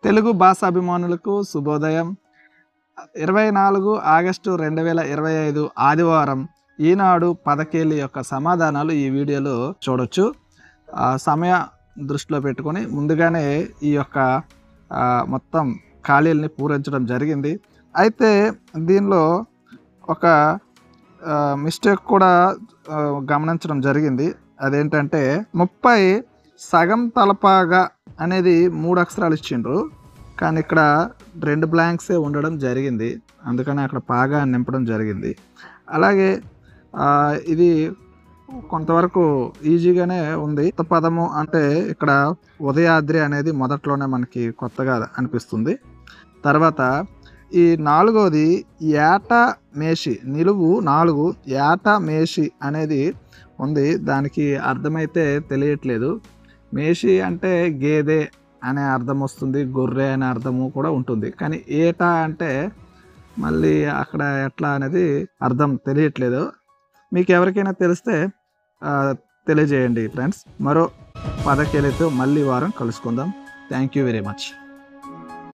తెలుగు భాషాభిమానులకు శుభోదయం. 24 ఆగస్టు 2025 ఆదివారం ఈనాడు పదకేలి యొక్క సమాధానాలు ఈ వీడియోలో చూడొచ్చు. సమయ దృష్టిలో పెట్టుకొని ముందుగానే ఈ యొక్క మొత్తం ఖాళీలని పూరించడం జరిగింది. అయితే దీనిలో ఒక మిస్టేక్ కూడా గమనించడం జరిగింది. అదేంటంటే 30 సగం తలపాగా అనేది 3 అక్షరాలు ఇచ్చిండ్రు, కానీ ఇక్కడ 2 బ్లాంక్సే ఉండడం జరిగింది. అందుకని అక్కడ పాగా నింపడం జరిగింది. అలాగే ఇది కొంతవరకు ఈజీగానే ఉంది. కొత్త పదము అంటే ఇక్కడ ఉదయాద్రి అనేది మొదట్లోనే మనకి కొత్తగా అనిపిస్తుంది. తర్వాత ఈ 4వది ఏట మేషి, నిలువు 4 ఏట మేషి అనేది ఉంది. దానికి అర్థమైతే తెలియట్లేదు. మేషి అంటే గేదె అనే అర్థం వస్తుంది, గొర్రె అనే అర్థము కూడా ఉంటుంది. కానీ ఏట అంటే మళ్ళీ అక్కడ ఎట్లా అనేది అర్థం తెలియట్లేదు. మీకు ఎవరికైనా తెలిస్తే తెలియజేయండి ఫ్రెండ్స్. మరో పదకేలితో మళ్ళీ వారం కలుసుకుందాం. Thank you very much.